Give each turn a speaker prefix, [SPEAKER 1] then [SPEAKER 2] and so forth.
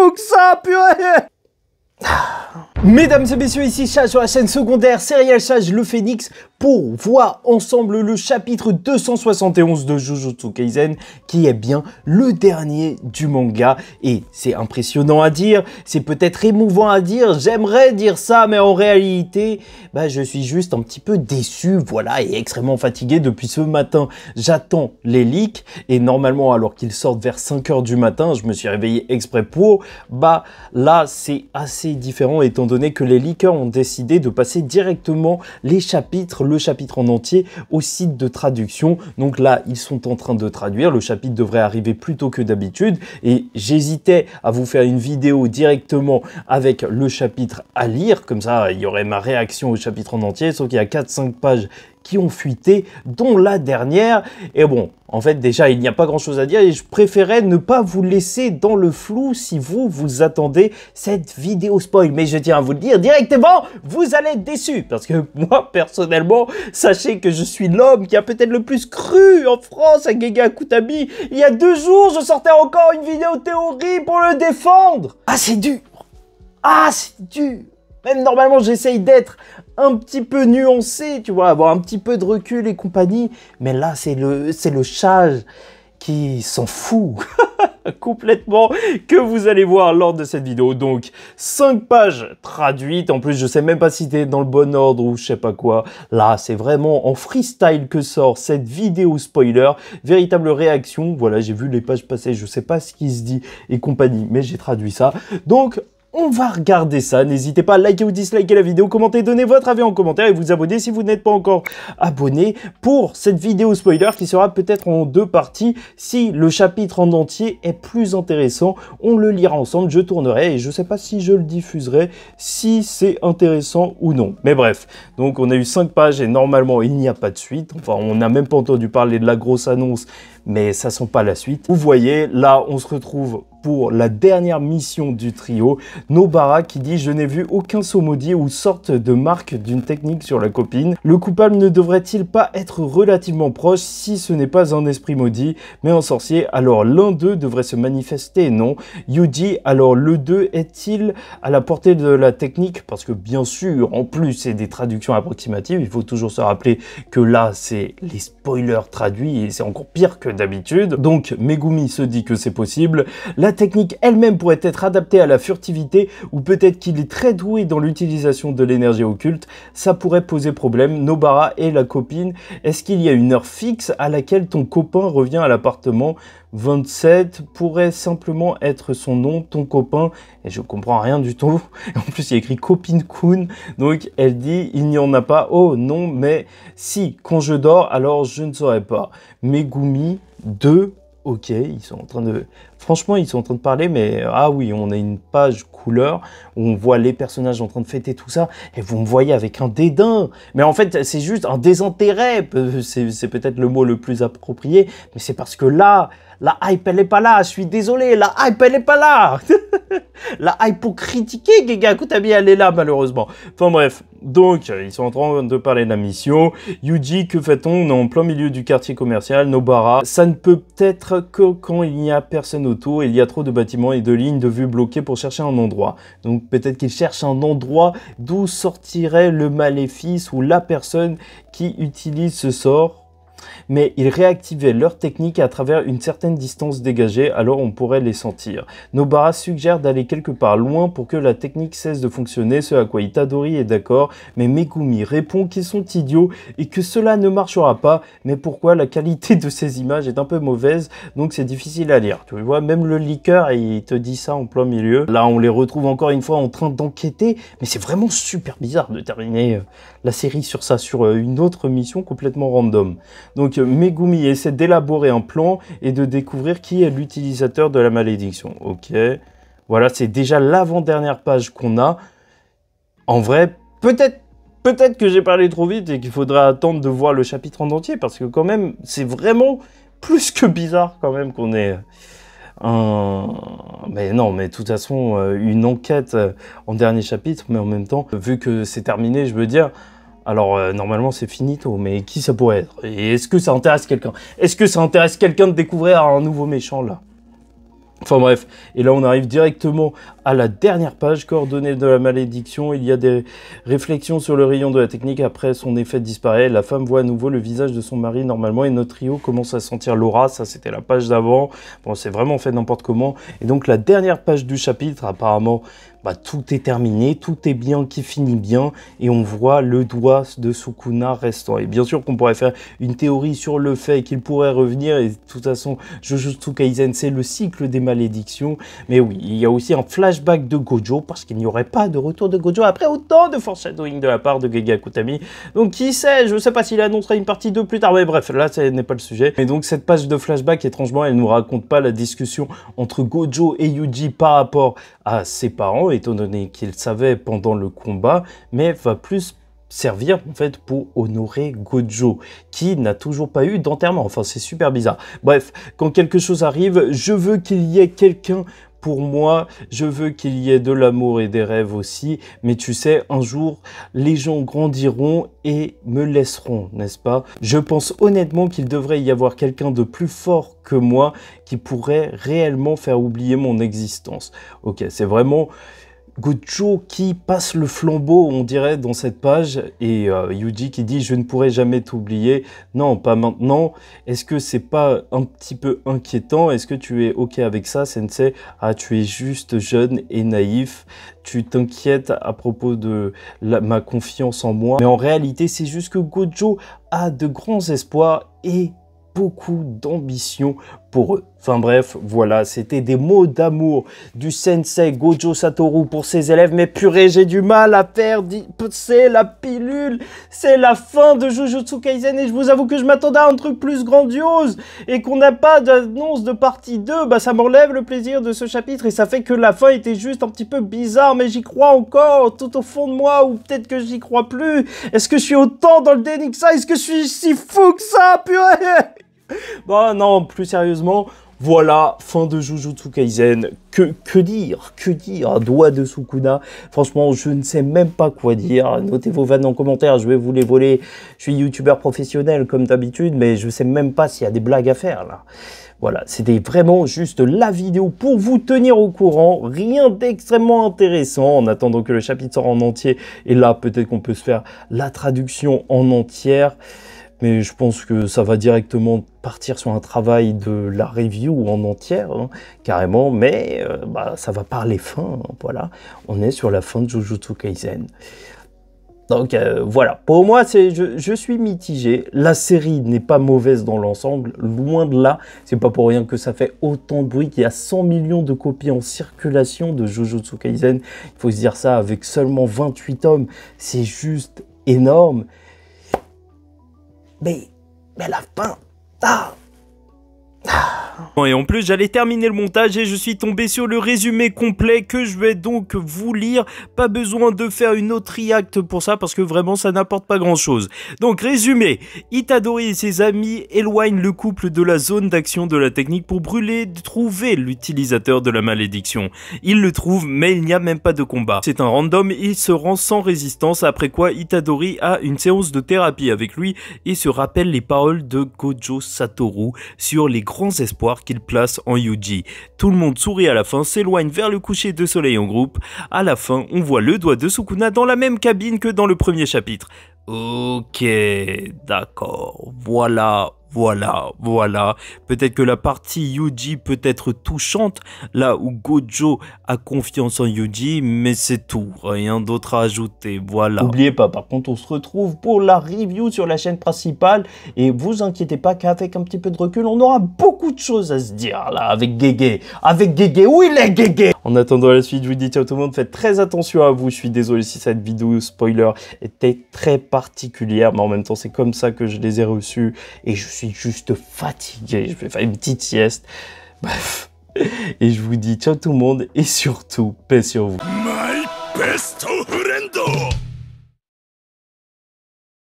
[SPEAKER 1] beau que ça, purée. Mesdames et messieurs, ici Chage sur la chaîne secondaire Serial Chage le Phénix pour voir ensemble le chapitre 271 de Jujutsu Kaisen qui est bien le dernier du manga. Et c'est impressionnant à dire, c'est peut-être émouvant à dire, j'aimerais dire ça, mais en réalité, je suis juste un petit peu déçu, voilà, et extrêmement fatigué depuis ce matin. J'attends les leaks et normalement, alors qu'ils sortent vers 5 h du matin, je me suis réveillé exprès pour, là c'est assez différent étant donné que les leakers ont décidé de passer directement les chapitres, le chapitre en entier au site de traduction. Donc là, ils sont en train de traduire. Le chapitre devrait arriver plus tôt que d'habitude et j'hésitais à vous faire une vidéo directement avec le chapitre à lire. Comme ça, il y aurait ma réaction au chapitre en entier, sauf qu'il y a 4-5 pages qui ont fuité, dont la dernière. Et bon, en fait, déjà, il n'y a pas grand-chose à dire et je préférais ne pas vous laisser dans le flou si vous attendez cette vidéo spoil. Mais je tiens à vous le dire directement, vous allez être déçus parce que moi, personnellement, sachez que je suis l'homme qui a peut-être le plus cru en France à Gege Akutami. Il y a 2 jours, je sortais encore une vidéo théorie pour le défendre. Ah, c'est dur. Ah, c'est dur. Même normalement, j'essaye d'être un petit peu nuancé, tu vois, avoir un petit peu de recul et compagnie. Mais là, c'est le Chage qui s'en fout complètement, que vous allez voir lors de cette vidéo. Donc, 5 pages traduites. En plus, je sais même pas si t'es dans le bon ordre ou je sais pas quoi. Là, c'est vraiment en freestyle que sort cette vidéo spoiler. Véritable réaction. Voilà, j'ai vu les pages passer. Je sais pas ce qui se dit et compagnie, mais j'ai traduit ça. Donc, on va regarder ça. N'hésitez pas à liker ou disliker la vidéo, commenter, donner votre avis en commentaire et vous abonner si vous n'êtes pas encore abonné pour cette vidéo spoiler qui sera peut-être en 2 parties. Si le chapitre en entier est plus intéressant, on le lira ensemble, je tournerai et je sais pas si je le diffuserai, si c'est intéressant ou non. Mais bref, donc on a eu 5 pages et normalement il n'y a pas de suite. Enfin, on n'a même pas entendu parler de la grosse annonce, mais ça sent pas la suite. Vous voyez, là on se retrouve pour la dernière mission du trio. Nobara qui dit « Je n'ai vu aucun saut maudit ou sorte de marque d'une technique sur la copine. Le coupable ne devrait-il pas être relativement proche si ce n'est pas un esprit maudit, mais un sorcier? Alors l'un d'eux devrait se manifester, non? Yuji, alors le 2 est-il à la portée de la technique? » Parce que bien sûr, en plus c'est des traductions approximatives, il faut toujours se rappeler que là c'est les spoilers traduits et c'est encore pire que d'habitude. Donc Megumi se dit que c'est possible. La technique elle-même pourrait être adaptée à la furtivité ou peut-être qu'il est très doué dans l'utilisation de l'énergie occulte. Ça pourrait poser problème. Nobara et la copine, est-ce qu'il y a une heure fixe à laquelle ton copain revient à l'appartement? 27 pourrait simplement être son nom, ton copain, et je comprends rien du tout. En plus, il y a écrit copine Kun, donc elle dit il n'y en a pas. Oh non, mais si, quand je dors, alors je ne saurais pas. Megumi 2. Ok, ils sont en train de... Franchement, ils sont en train de parler, mais... Ah oui, on a une page couleur où on voit les personnages en train de fêter tout ça, et vous me voyez avec un dédain. Mais en fait, c'est juste un désintérêt. C'est peut-être le mot le plus approprié, mais c'est parce que là, la hype, elle est pas là. Je suis désolé, la hype, elle est pas là. La hype pour critiquer Gege Akutami, elle est là, malheureusement. Enfin bref, donc, ils sont en train de parler de la mission. Yuji, que fait-on? On est en plein milieu du quartier commercial. Nobara, ça ne peut être que quand il n'y a personne autour. Il y a trop de bâtiments et de lignes de vue bloquées pour chercher un endroit. Donc peut-être qu'il cherche un endroit d'où sortirait le maléfice ou la personne qui utilise ce sort. Mais ils réactivaient leur technique à travers une certaine distance dégagée, alors on pourrait les sentir. Nobara suggère d'aller quelque part loin pour que la technique cesse de fonctionner, ce à quoi Itadori est d'accord, mais Megumi répond qu'ils sont idiots et que cela ne marchera pas, mais pourquoi? La qualité de ces images est un peu mauvaise, donc c'est difficile à lire. Tu vois, même le leaker, il te dit ça en plein milieu. Là, on les retrouve encore une fois en train d'enquêter, mais c'est vraiment super bizarre de terminer la série sur ça, sur une autre mission complètement random. Donc Megumi essaie d'élaborer un plan et de découvrir qui est l'utilisateur de la malédiction. Ok, voilà, c'est déjà l'avant-dernière page qu'on a. En vrai, peut-être que j'ai parlé trop vite et qu'il faudra attendre de voir le chapitre en entier, parce que quand même, c'est vraiment plus que bizarre quand même qu'on ait mais non, mais de toute façon, une enquête en dernier chapitre, mais en même temps, vu que c'est terminé, je veux dire... Alors, normalement, c'est finito, mais qui ça pourrait être? Et est-ce que ça intéresse quelqu'un? Est-ce que ça intéresse quelqu'un de découvrir un nouveau méchant, là? Enfin bref, et là on arrive directement à la dernière page, coordonnées de la malédiction. Il y a des réflexions sur le rayon de la technique, après son effet disparaît. La femme voit à nouveau le visage de son mari normalement et notre trio commence à sentir l'aura. Ça c'était la page d'avant, bon c'est vraiment fait n'importe comment. Et donc la dernière page du chapitre, apparemment, tout est terminé, tout est bien qui finit bien et on voit le doigt de Sukuna restant. Et bien sûr qu'on pourrait faire une théorie sur le fait qu'il pourrait revenir et de toute façon Jujutsu Kaisen c'est le cycle des malédictions. Mais oui, il y a aussi un flashback de Gojo parce qu'il n'y aurait pas de retour de Gojo après autant de foreshadowing de la part de Gege Akutami. Donc qui sait, je sais pas s'il annoncerait une partie 2 plus tard, mais bref, là ce n'est pas le sujet. Mais donc cette page de flashback, étrangement, elle nous raconte pas la discussion entre Gojo et Yuji par rapport à ses parents, étant donné qu'il savait pendant le combat, mais va plus servir en fait pour honorer Gojo, qui n'a toujours pas eu d'enterrement. Enfin, c'est super bizarre. Bref, quand quelque chose arrive, je veux qu'il y ait quelqu'un pour moi, je veux qu'il y ait de l'amour et des rêves aussi, mais tu sais, un jour, les gens grandiront et me laisseront, n'est-ce pas? Je pense honnêtement qu'il devrait y avoir quelqu'un de plus fort que moi qui pourrait réellement faire oublier mon existence. Ok, c'est vraiment Gojo qui passe le flambeau, on dirait, dans cette page, et Yuji qui dit « Je ne pourrai jamais t'oublier ». Non, pas maintenant. Est-ce que c'est pas un petit peu inquiétant? Est-ce que tu es OK avec ça, Sensei? Ah, tu es juste jeune et naïf. Tu t'inquiètes à propos de ma confiance en moi. Mais en réalité, c'est juste que Gojo a de grands espoirs et beaucoup d'ambition pour eux. Enfin bref, voilà, c'était des mots d'amour du sensei Gojo Satoru pour ses élèves, mais purée, j'ai du mal à faire, c'est la pilule, c'est la fin de Jujutsu Kaisen et je vous avoue que je m'attendais à un truc plus grandiose et qu'on n'a pas d'annonce de partie 2, ça m'enlève le plaisir de ce chapitre et ça fait que la fin était juste un petit peu bizarre, mais j'y crois encore tout au fond de moi, ou peut-être que j'y crois plus. Est-ce que je suis autant dans le déni que ça? Est-ce que je suis si fou que ça, purée? Bon, non, plus sérieusement, voilà, fin de Jujutsu Kaisen. Que dire? Que dire? Doigt de Sukuna. Franchement, je ne sais même pas quoi dire. Notez vos vannes en commentaire, je vais vous les voler. Je suis youtubeur professionnel comme d'habitude, mais je sais même pas s'il y a des blagues à faire là. Voilà, c'était vraiment juste la vidéo pour vous tenir au courant. Rien d'extrêmement intéressant en attendant que le chapitre sorte en entier. Et là, peut-être qu'on peut se faire la traduction en entière. Mais je pense que ça va directement partir sur un travail de la review en entière, hein, carrément. Mais ça va par les fins, hein, voilà. On est sur la fin de Jujutsu Kaisen. Donc voilà, pour moi, je suis mitigé. La série n'est pas mauvaise dans l'ensemble, loin de là. C'est pas pour rien que ça fait autant de bruit qu'il y a 100 millions de copies en circulation de Jujutsu Kaisen. Il faut se dire ça, avec seulement 28 tomes, c'est juste énorme. Mais la fin, Et en plus, j'allais terminer le montage et je suis tombé sur le résumé complet que je vais donc vous lire. Pas besoin de faire une autre react pour ça parce que vraiment ça n'apporte pas grand chose. Donc résumé, Itadori et ses amis éloignent le couple de la zone d'action de la technique pour trouver l'utilisateur de la malédiction. Ils le trouvent mais il n'y a même pas de combat. C'est un random, il se rend sans résistance après quoi Itadori a une séance de thérapie avec lui et se rappelle les paroles de Gojo Satoru sur les grands espoirs qu'il place en Yuji. Tout le monde sourit à la fin, s'éloigne vers le coucher de soleil en groupe. À la fin, on voit le doigt de Sukuna dans la même cabine que dans le premier chapitre. Ok, d'accord, voilà. Peut-être que la partie Yuji peut être touchante, là où Gojo a confiance en Yuji, mais c'est tout, rien d'autre à ajouter, voilà. N'oubliez pas, par contre, on se retrouve pour la review sur la chaîne principale, et vous inquiétez pas qu'avec un petit peu de recul, on aura beaucoup de choses à se dire, là, avec Gege. Où il est, Gege? En attendant la suite, je vous dis ciao tout le monde, faites très attention à vous, je suis désolé si cette vidéo spoiler était très particulière, mais en même temps, c'est comme ça que je les ai reçus, et je suis juste fatigué, je vais faire une petite sieste. Bref, et je vous dis ciao tout le monde et surtout, paix sur vous. My best